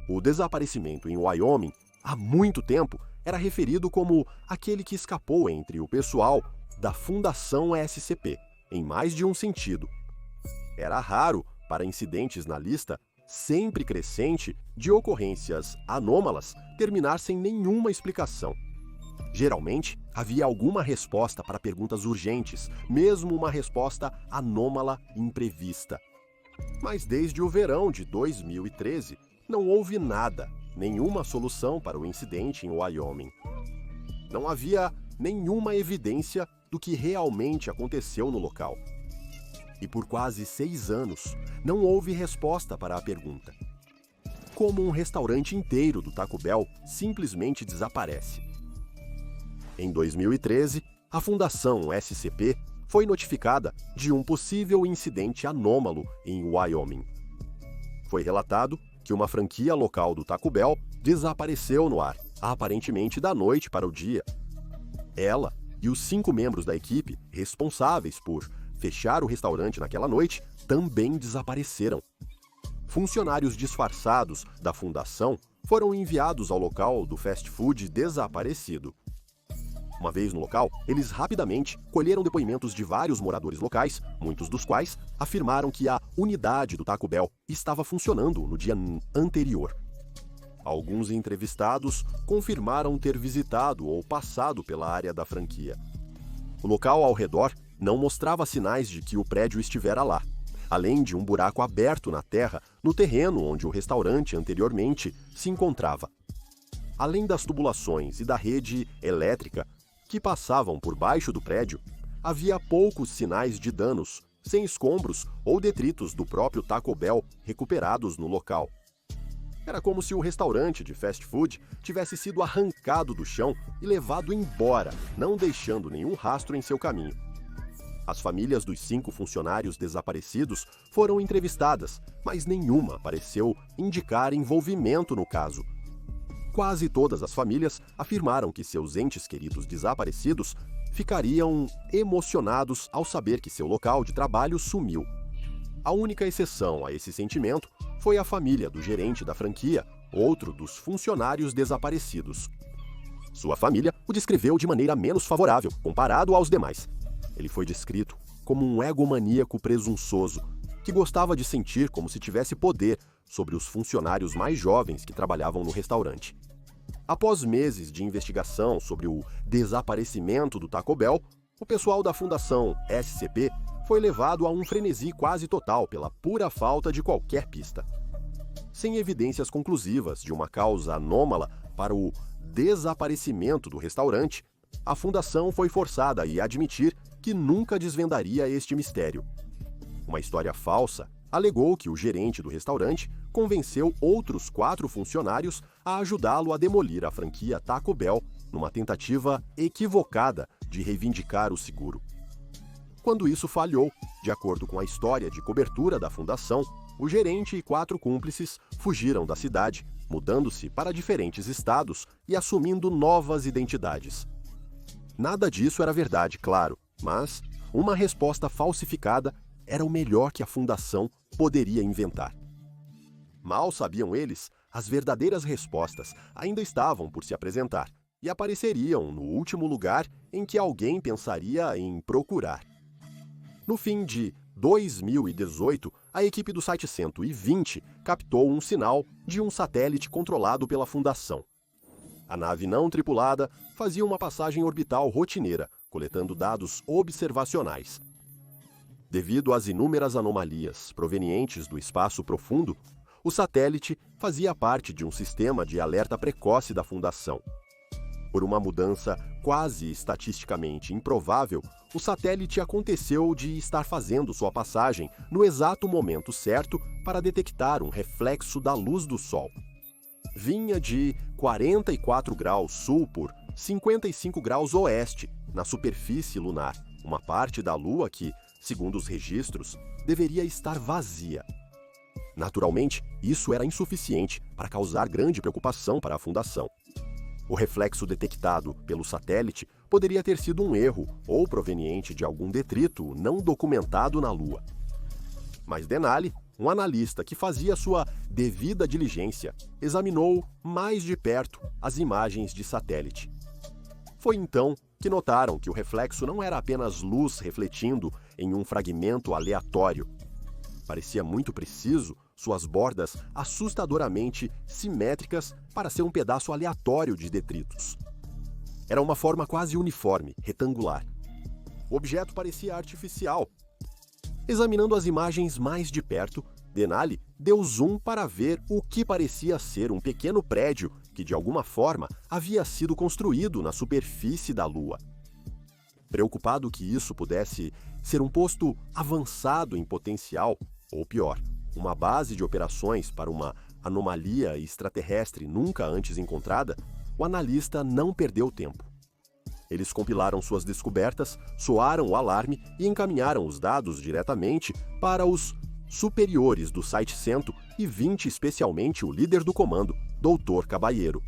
O desaparecimento em Wyoming, há muito tempo, era referido como aquele que escapou entre o pessoal da Fundação SCP, em mais de um sentido. Era raro, para incidentes na lista sempre crescente de ocorrências anômalas, terminar sem nenhuma explicação. Geralmente, havia alguma resposta para perguntas urgentes, mesmo uma resposta anômala imprevista. Mas desde o verão de 2013, não houve nada, nenhuma solução para o incidente em Wyoming. Não havia nenhuma evidência do que realmente aconteceu no local. E por quase 6 anos, não houve resposta para a pergunta: como um restaurante inteiro do Taco Bell simplesmente desaparece? Em 2013, a Fundação SCP foi notificada de um possível incidente anômalo em Wyoming. Foi relatado que uma franquia local do Taco Bell desapareceu no ar, aparentemente da noite para o dia. Ela e os 5 membros da equipe responsáveis por fechar o restaurante naquela noite também desapareceram. Funcionários disfarçados da fundação foram enviados ao local do fast food desaparecido. Uma vez no local, eles rapidamente colheram depoimentos de vários moradores locais, muitos dos quais afirmaram que a unidade do Taco Bell estava funcionando no dia anterior. Alguns entrevistados confirmaram ter visitado ou passado pela área da franquia. O local ao redor não mostrava sinais de que o prédio estivera lá, além de um buraco aberto na terra no terreno onde o restaurante anteriormente se encontrava. Além das tubulações e da rede elétrica que passavam por baixo do prédio, havia poucos sinais de danos, sem escombros ou detritos do próprio Taco Bell recuperados no local. Era como se o restaurante de fast food tivesse sido arrancado do chão e levado embora, não deixando nenhum rastro em seu caminho. As famílias dos 5 funcionários desaparecidos foram entrevistadas, mas nenhuma pareceu indicar envolvimento no caso. Quase todas as famílias afirmaram que seus entes queridos desaparecidos ficariam emocionados ao saber que seu local de trabalho sumiu. A única exceção a esse sentimento foi a família do gerente da franquia, outro dos funcionários desaparecidos. Sua família o descreveu de maneira menos favorável, comparado aos demais. Ele foi descrito como um egomaníaco presunçoso, que gostava de sentir como se tivesse poder sobre os funcionários mais jovens que trabalhavam no restaurante. Após meses de investigação sobre o desaparecimento do Taco Bell, o pessoal da Fundação SCP foi levado a um frenesi quase total pela pura falta de qualquer pista. Sem evidências conclusivas de uma causa anômala para o desaparecimento do restaurante, a Fundação foi forçada a admitir que nunca desvendaria este mistério. Uma história falsa alegou que o gerente do restaurante convenceu outros 4 funcionários a ajudá-lo a demolir a franquia Taco Bell numa tentativa equivocada de reivindicar o seguro. Quando isso falhou, de acordo com a história de cobertura da fundação, o gerente e 4 cúmplices fugiram da cidade, mudando-se para diferentes estados e assumindo novas identidades. Nada disso era verdade, claro, mas uma resposta falsificada era o melhor que a fundação poderia inventar. Mal sabiam eles, as verdadeiras respostas ainda estavam por se apresentar e apareceriam no último lugar em que alguém pensaria em procurar. No fim de 2018, a equipe do Site 120 captou um sinal de um satélite controlado pela fundação. A nave não tripulada fazia uma passagem orbital rotineira, coletando dados observacionais. Devido às inúmeras anomalias provenientes do espaço profundo, o satélite fazia parte de um sistema de alerta precoce da Fundação. Por uma mudança quase estatisticamente improvável, o satélite aconteceu de estar fazendo sua passagem no exato momento certo para detectar um reflexo da luz do Sol. Vinha de 44 graus sul por 55 graus oeste na superfície lunar, uma parte da Lua que, segundo os registros, deveria estar vazia. Naturalmente, isso era insuficiente para causar grande preocupação para a Fundação. O reflexo detectado pelo satélite poderia ter sido um erro ou proveniente de algum detrito não documentado na Lua. Mas Denali, um analista que fazia sua devida diligência, examinou mais de perto as imagens de satélite. Foi então que notaram que o reflexo não era apenas luz refletindo em um fragmento aleatório. Parecia muito preciso, suas bordas assustadoramente simétricas para ser um pedaço aleatório de detritos. Era uma forma quase uniforme, retangular. O objeto parecia artificial. Examinando as imagens mais de perto, Denali deu zoom para ver o que parecia ser um pequeno prédio que, de alguma forma, havia sido construído na superfície da Lua. Preocupado que isso pudesse ser um posto avançado em potencial, ou pior, uma base de operações para uma anomalia extraterrestre nunca antes encontrada, o analista não perdeu tempo. Eles compilaram suas descobertas, soaram o alarme e encaminharam os dados diretamente para os superiores do Site 120, especialmente o líder do comando, Dr. Caballero.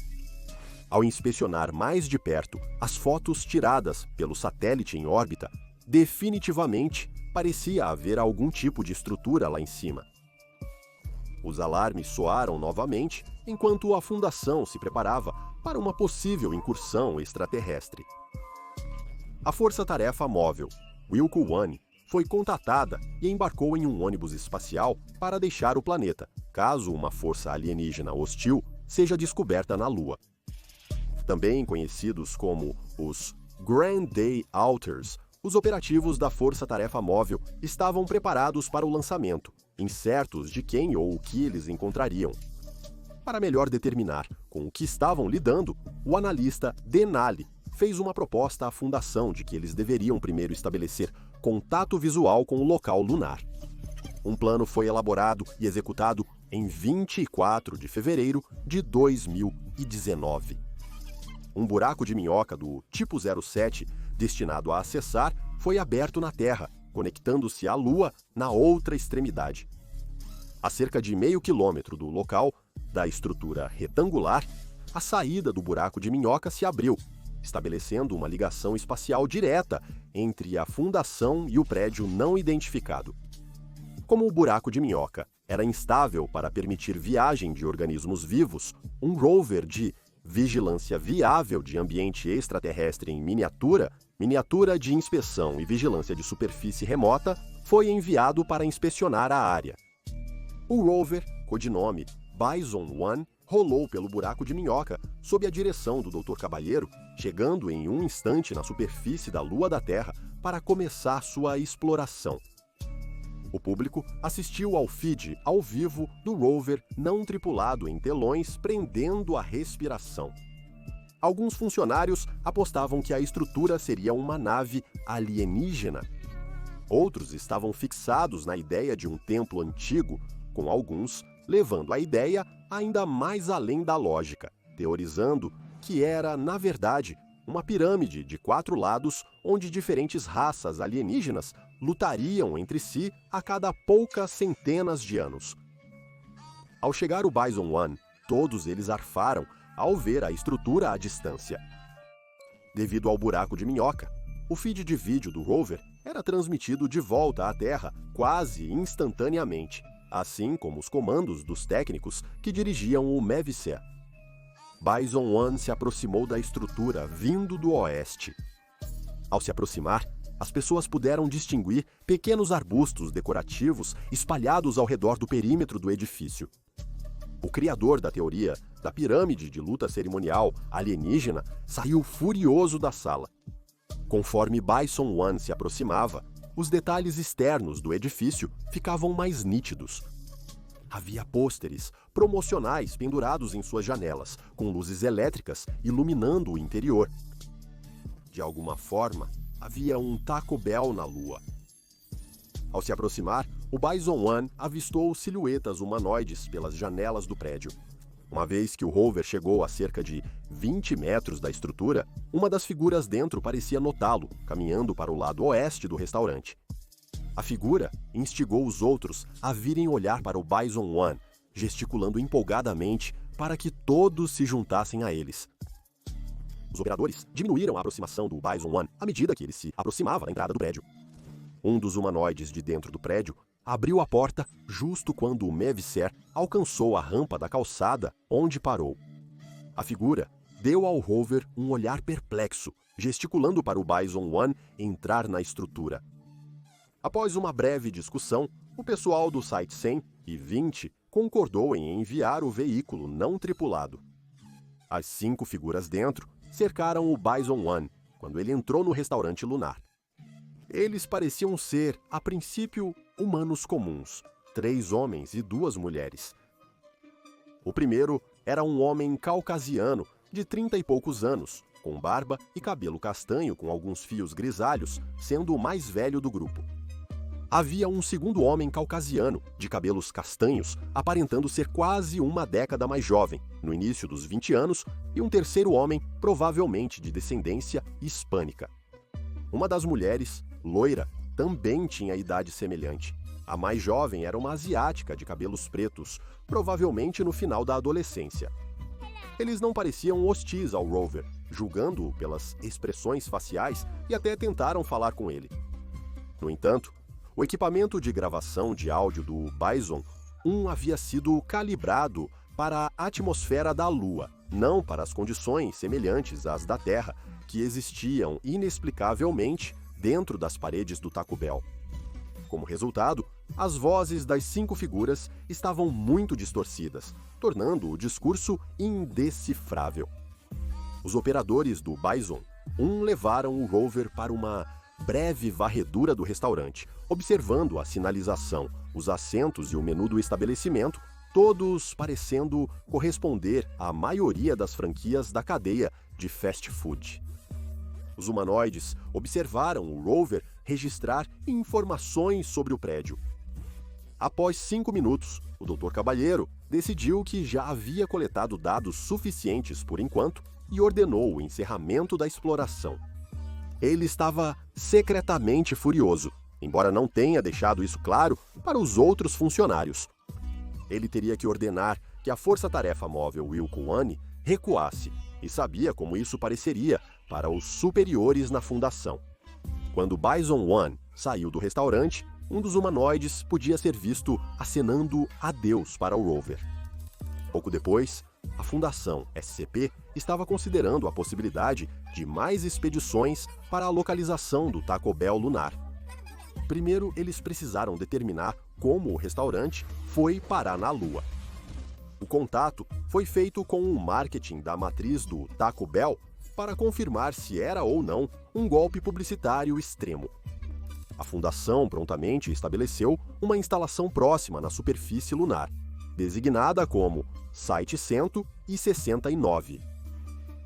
Ao inspecionar mais de perto as fotos tiradas pelo satélite em órbita, definitivamente parecia haver algum tipo de estrutura lá em cima. Os alarmes soaram novamente enquanto a fundação se preparava para uma possível incursão extraterrestre. A Força-Tarefa Móvel, Wilco One, foi contatada e embarcou em um ônibus espacial para deixar o planeta, caso uma força alienígena hostil seja descoberta na Lua. Também conhecidos como os Grand Day Alters, os operativos da Força-Tarefa Móvel estavam preparados para o lançamento, incertos de quem ou o que eles encontrariam. Para melhor determinar com o que estavam lidando, o analista Denali fez uma proposta à Fundação de que eles deveriam primeiro estabelecer contato visual com o local lunar. Um plano foi elaborado e executado em 24 de fevereiro de 2019. Um buraco de minhoca do tipo 07, destinado a acessar, foi aberto na Terra, conectando-se à Lua na outra extremidade. A cerca de meio quilômetro do local da estrutura retangular, a saída do buraco de minhoca se abriu, estabelecendo uma ligação espacial direta entre a fundação e o prédio não identificado. Como o buraco de minhoca era instável para permitir viagem de organismos vivos, um rover de vigilância viável de ambiente extraterrestre em miniatura de inspeção e vigilância de superfície remota, foi enviado para inspecionar a área. O rover, codinome Bison One, rolou pelo buraco de minhoca sob a direção do Dr. Caballero, chegando em um instante na superfície da Lua da Terra para começar sua exploração. O público assistiu ao feed ao vivo do rover não tripulado em telões prendendo a respiração. Alguns funcionários apostavam que a estrutura seria uma nave alienígena. Outros estavam fixados na ideia de um templo antigo, com alguns levando a ideia ainda mais além da lógica, teorizando que era, na verdade, uma pirâmide de 4 lados onde diferentes raças alienígenas lutariam entre si a cada poucas centenas de anos. Ao chegar o Bison One, todos eles arfaram ao ver a estrutura à distância. Devido ao buraco de minhoca, o feed de vídeo do rover era transmitido de volta à Terra quase instantaneamente, assim como os comandos dos técnicos que dirigiam o MEVSE. Bison One se aproximou da estrutura vindo do oeste. Ao se aproximar, as pessoas puderam distinguir pequenos arbustos decorativos espalhados ao redor do perímetro do edifício. O criador da teoria da pirâmide de luta cerimonial alienígena saiu furioso da sala. Conforme Bison One se aproximava, os detalhes externos do edifício ficavam mais nítidos. Havia pôsteres promocionais pendurados em suas janelas, com luzes elétricas iluminando o interior. De alguma forma, havia um Taco Bell na Lua. Ao se aproximar, o Bison One avistou silhuetas humanoides pelas janelas do prédio. Uma vez que o rover chegou a cerca de 20 metros da estrutura, uma das figuras dentro parecia notá-lo, caminhando para o lado oeste do restaurante. A figura instigou os outros a virem olhar para o Bison One, gesticulando empolgadamente para que todos se juntassem a eles. Os operadores diminuíram a aproximação do Bison One à medida que ele se aproximava da entrada do prédio. Um dos humanoides de dentro do prédio abriu a porta justo quando o Meviser alcançou a rampa da calçada onde parou. A figura deu ao Rover um olhar perplexo, gesticulando para o Bison One entrar na estrutura. Após uma breve discussão, o pessoal do Site 100 e 20 concordou em enviar o veículo não tripulado. As 5 figuras dentro cercaram o Bison One quando ele entrou no restaurante lunar. Eles pareciam ser, a princípio, humanos comuns, 3 homens e 2 mulheres. O primeiro era um homem caucasiano de 30 e poucos anos, com barba e cabelo castanho com alguns fios grisalhos, sendo o mais velho do grupo. Havia um segundo homem caucasiano, de cabelos castanhos, aparentando ser quase uma década mais jovem, no início dos 20 anos, e um terceiro homem, provavelmente de descendência hispânica. Uma das mulheres, loira, também tinha idade semelhante. A mais jovem era uma asiática de cabelos pretos, provavelmente no final da adolescência. Eles não pareciam hostis ao Rover, julgando-o pelas expressões faciais e até tentaram falar com ele. No entanto, o equipamento de gravação de áudio do Bison 1 havia sido calibrado para a atmosfera da Lua, não para as condições semelhantes às da Terra, que existiam inexplicavelmente dentro das paredes do Taco Bell. Como resultado, as vozes das 5 figuras estavam muito distorcidas, tornando o discurso indecifrável. Os operadores do Bison 1 levaram o Rover para uma breve varredura do restaurante, observando a sinalização, os assentos e o menu do estabelecimento, todos parecendo corresponder à maioria das franquias da cadeia de fast food. Os humanoides observaram o Rover registrar informações sobre o prédio. Após 5 minutos, o Dr. Cabalheiro decidiu que já havia coletado dados suficientes por enquanto e ordenou o encerramento da exploração. Ele estava secretamente furioso, embora não tenha deixado isso claro para os outros funcionários. Ele teria que ordenar que a Força-Tarefa Móvel Wilco One recuasse, e sabia como isso pareceria para os superiores na fundação. Quando Bison One saiu do restaurante, um dos humanoides podia ser visto acenando adeus para o Rover. Pouco depois, a Fundação SCP estava considerando a possibilidade de mais expedições para a localização do Taco Bell lunar. Primeiro, eles precisaram determinar como o restaurante foi parar na Lua. O contato foi feito com o marketing da matriz do Taco Bell para confirmar se era ou não um golpe publicitário extremo. A fundação prontamente estabeleceu uma instalação próxima na superfície lunar, designada como Site 169.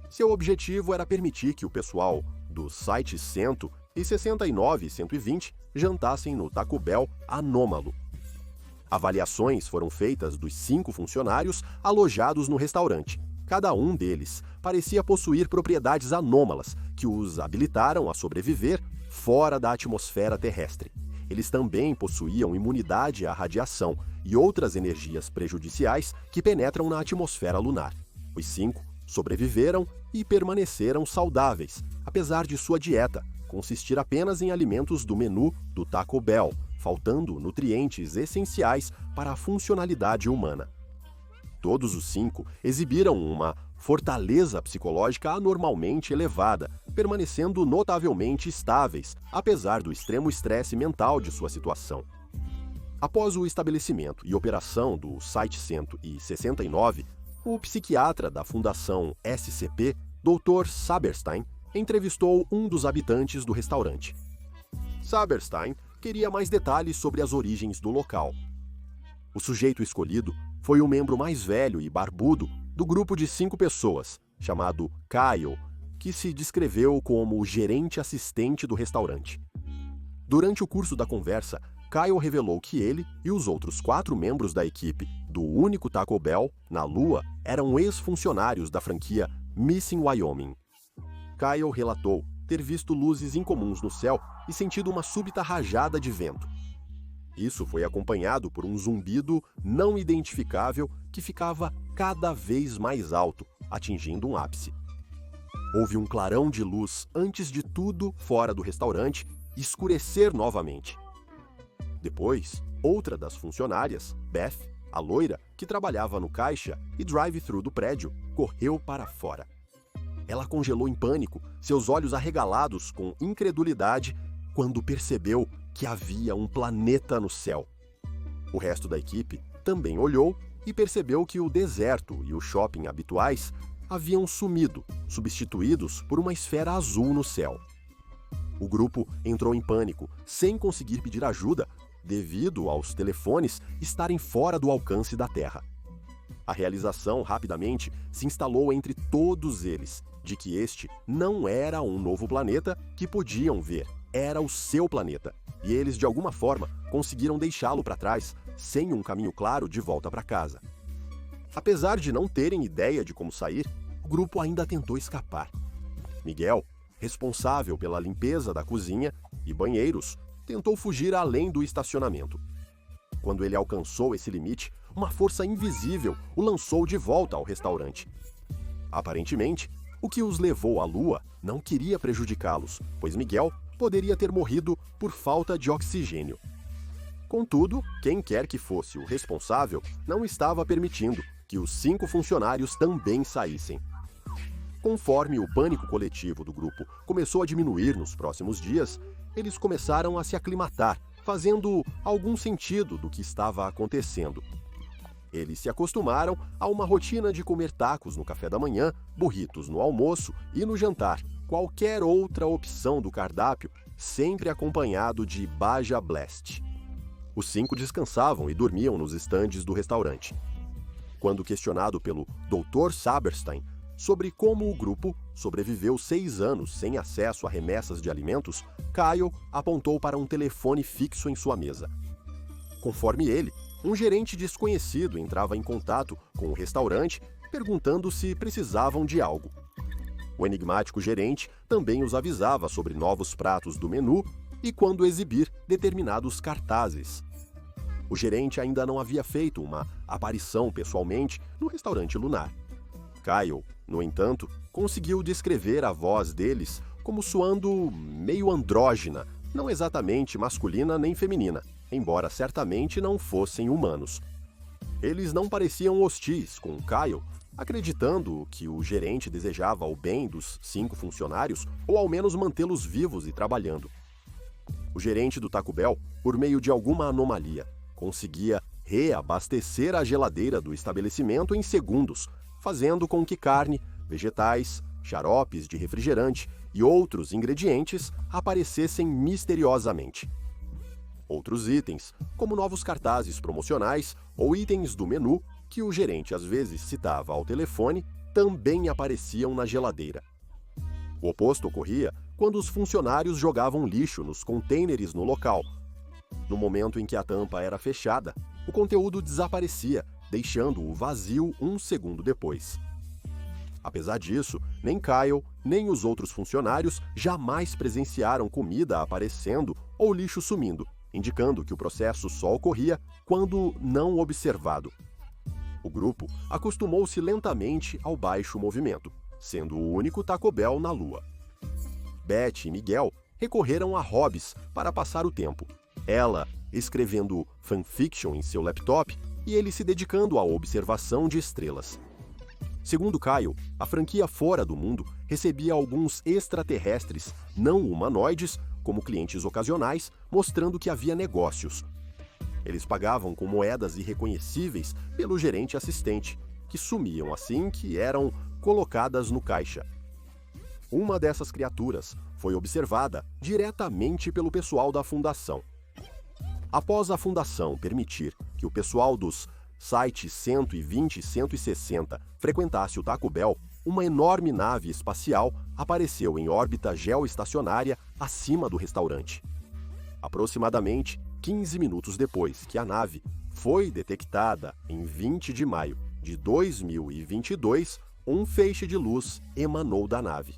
Seu objetivo era permitir que o pessoal dos Sites 169 e 120 jantassem no Taco Bell anômalo. Avaliações foram feitas dos 5 funcionários alojados no restaurante. Cada um deles parecia possuir propriedades anômalas que os habilitaram a sobreviver fora da atmosfera terrestre. Eles também possuíam imunidade à radiação e outras energias prejudiciais que penetram na atmosfera lunar. Os 5 sobreviveram e permaneceram saudáveis, apesar de sua dieta consistir apenas em alimentos do menu do Taco Bell, faltando nutrientes essenciais para a funcionalidade humana. Todos os 5 exibiram uma fortaleza psicológica anormalmente elevada, permanecendo notavelmente estáveis, apesar do extremo estresse mental de sua situação. Após o estabelecimento e operação do Site 169, o psiquiatra da Fundação SCP, Dr. Saberstein, entrevistou um dos habitantes do restaurante. Saberstein queria mais detalhes sobre as origens do local. O sujeito escolhido foi o membro mais velho e barbudo do grupo de 5 pessoas, chamado Kyle, que se descreveu como o gerente assistente do restaurante. Durante o curso da conversa, Kyle revelou que ele e os outros 4 membros da equipe do único Taco Bell na Lua eram ex-funcionários da franquia Missing Wyoming. Kyle relatou ter visto luzes incomuns no céu e sentido uma súbita rajada de vento. Isso foi acompanhado por um zumbido não identificável que ficava cada vez mais alto, atingindo um ápice. Houve um clarão de luz antes de tudo fora do restaurante escurecer novamente. Depois, Outra das funcionárias, Beth, a loira, que trabalhava no caixa e drive-thru do prédio, correu para fora. Ela congelou em pânico, seus olhos arregalados com incredulidade, quando percebeu que havia um planeta no céu. O resto da equipe também olhou e percebeu que o deserto e o shopping habituais haviam sumido, substituídos por uma esfera azul no céu. O grupo entrou em pânico, sem conseguir pedir ajuda, devido aos telefones estarem fora do alcance da Terra. A realização rapidamente se instalou entre todos eles de que este não era um novo planeta que podiam ver, era o seu planeta, e eles de alguma forma conseguiram deixá-lo para trás, sem um caminho claro de volta para casa. Apesar de não terem ideia de como sair, o grupo ainda tentou escapar. Miguel, responsável pela limpeza da cozinha e banheiros, tentou fugir além do estacionamento. Quando ele alcançou esse limite, uma força invisível o lançou de volta ao restaurante. Aparentemente, o que os levou à Lua não queria prejudicá-los, pois Miguel poderia ter morrido por falta de oxigênio. Contudo, quem quer que fosse o responsável não estava permitindo que os 5 funcionários também saíssem. Conforme o pânico coletivo do grupo começou a diminuir nos próximos dias, eles começaram a se aclimatar, fazendo algum sentido do que estava acontecendo. Eles se acostumaram a uma rotina de comer tacos no café da manhã, burritos no almoço e no jantar, qualquer outra opção do cardápio, sempre acompanhado de Baja Blast. Os 5 descansavam e dormiam nos estandes do restaurante. Quando questionado pelo Dr. Saberstein sobre como o grupo sobreviveu 6 anos sem acesso a remessas de alimentos, Kyle apontou para um telefone fixo em sua mesa. Conforme ele, um gerente desconhecido entrava em contato com o restaurante perguntando se precisavam de algo. O enigmático gerente também os avisava sobre novos pratos do menu e quando exibir determinados cartazes. O gerente ainda não havia feito uma aparição pessoalmente no restaurante lunar. Kyle, no entanto, conseguiu descrever a voz deles como soando meio andrógina, não exatamente masculina nem feminina, embora certamente não fossem humanos. Eles não pareciam hostis com Kyle, acreditando que o gerente desejava o bem dos 5 funcionários ou ao menos mantê-los vivos e trabalhando. O gerente do Taco Bell, por meio de alguma anomalia, conseguia reabastecer a geladeira do estabelecimento em segundos, fazendo com que carne, vegetais, xaropes de refrigerante e outros ingredientes aparecessem misteriosamente. Outros itens, como novos cartazes promocionais ou itens do menu que o gerente às vezes citava ao telefone, também apareciam na geladeira. O oposto ocorria quando os funcionários jogavam lixo nos contêineres no local. No momento em que a tampa era fechada, o conteúdo desaparecia, deixando-o vazio 1 segundo depois. Apesar disso, nem Kyle, nem os outros funcionários jamais presenciaram comida aparecendo ou lixo sumindo, indicando que o processo só ocorria quando não observado. O grupo acostumou-se lentamente ao baixo movimento, sendo o único Taco Bell na Lua. Beth e Miguel recorreram a hobbies para passar o tempo. Ela escrevendo fanfiction em seu laptop e ele se dedicando à observação de estrelas. Segundo Kyle, a franquia Fora do Mundo recebia alguns extraterrestres não humanoides como clientes ocasionais, mostrando que havia negócios. Eles pagavam com moedas irreconhecíveis pelo gerente assistente, que sumiam assim que eram colocadas no caixa. Uma dessas criaturas foi observada diretamente pelo pessoal da fundação. Após a fundação permitir que o pessoal dos sites 120 e 160 frequentasse o Taco Bell, uma enorme nave espacial apareceu em órbita geoestacionária acima do restaurante. Aproximadamente 15 minutos depois que a nave foi detectada em 20 de maio de 2022, um feixe de luz emanou da nave.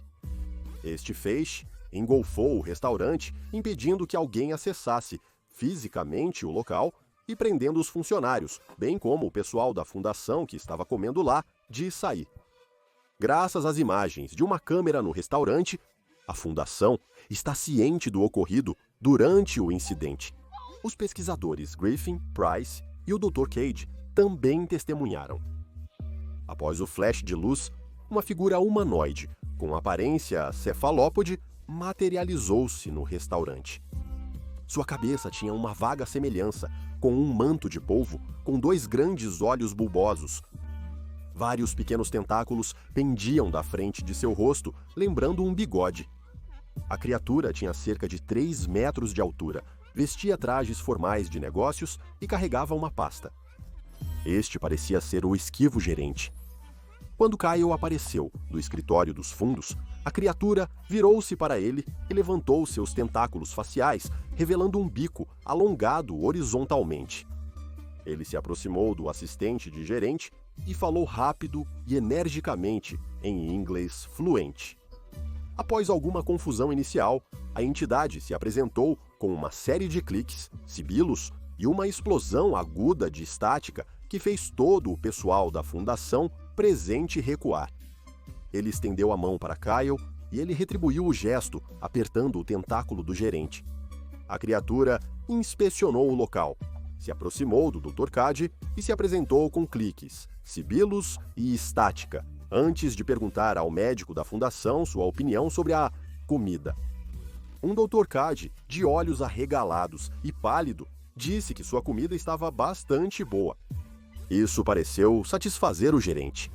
Este feixe engolfou o restaurante, impedindo que alguém acessasse fisicamente o local e prendendo os funcionários, bem como o pessoal da fundação que estava comendo lá, de sair. Graças às imagens de uma câmera no restaurante, a fundação está ciente do ocorrido durante o incidente. Os pesquisadores Griffin, Price e o Dr. Cage também testemunharam. Após o flash de luz, uma figura humanoide, com aparência cefalópode, materializou-se no restaurante. Sua cabeça tinha uma vaga semelhança com um manto de polvo com 2 grandes olhos bulbosos. Vários pequenos tentáculos pendiam da frente de seu rosto, lembrando um bigode. A criatura tinha cerca de 3 metros de altura, vestia trajes formais de negócios e carregava uma pasta. Este parecia ser o esquivo gerente. Quando Kyle apareceu do escritório dos fundos, a criatura virou-se para ele e levantou seus tentáculos faciais, revelando um bico alongado horizontalmente. Ele se aproximou do assistente de gerente e falou rápido e energicamente em inglês fluente. Após alguma confusão inicial, a entidade se apresentou com uma série de cliques, sibilos e uma explosão aguda de estática que fez todo o pessoal da fundação presente recuar. Ele estendeu a mão para Kyle e ele retribuiu o gesto, apertando o tentáculo do gerente. A criatura inspecionou o local, se aproximou do Dr. Cage e se apresentou com cliques, sibilos e estática, antes de perguntar ao médico da fundação sua opinião sobre a comida. Um Dr. Cage, de olhos arregalados e pálido, disse que sua comida estava bastante boa. Isso pareceu satisfazer o gerente.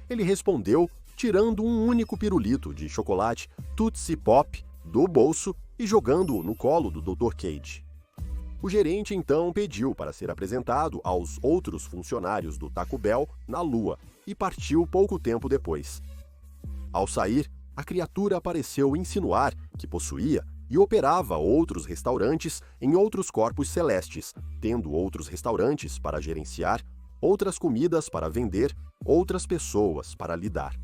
Ele respondeu tirando um único pirulito de chocolate Tootsie Pop do bolso e jogando-o no colo do Dr. Cage. O gerente então pediu para ser apresentado aos outros funcionários do Taco Bell na Lua e partiu pouco tempo depois. Ao sair, a criatura pareceu insinuar que possuía e operava outros restaurantes em outros corpos celestes, tendo outros restaurantes para gerenciar, outras comidas para vender, outras pessoas para lidar.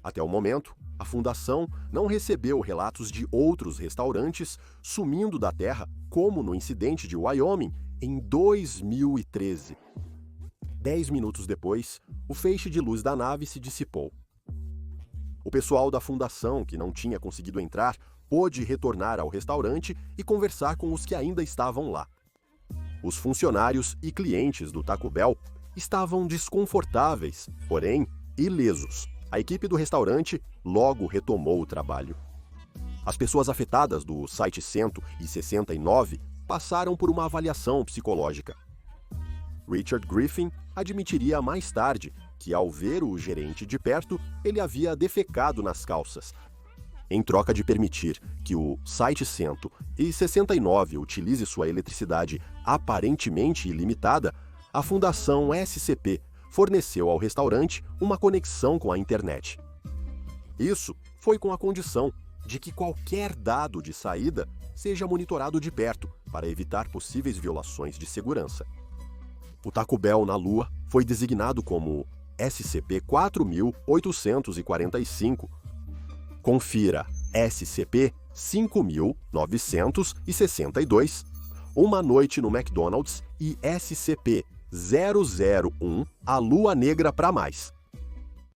Até o momento, a fundação não recebeu relatos de outros restaurantes sumindo da Terra, como no incidente de Wyoming em 2013. 10 minutos depois, o feixe de luz da nave se dissipou. O pessoal da fundação, que não tinha conseguido entrar, pôde retornar ao restaurante e conversar com os que ainda estavam lá. Os funcionários e clientes do Taco Bell estavam desconfortáveis, porém ilesos. A equipe do restaurante logo retomou o trabalho. As pessoas afetadas do Site 169 passaram por uma avaliação psicológica. Richard Griffin admitiria mais tarde que, ao ver o gerente de perto, ele havia defecado nas calças. Em troca de permitir que o Site 169 utilize sua eletricidade aparentemente ilimitada, a Fundação SCP forneceu ao restaurante uma conexão com a internet. Isso foi com a condição de que qualquer dado de saída seja monitorado de perto para evitar possíveis violações de segurança. O Taco Bell na Lua foi designado como SCP-4845. Confira SCP-5962, Uma Noite no McDonald's e SCP-001, A Lua Negra pra Mais.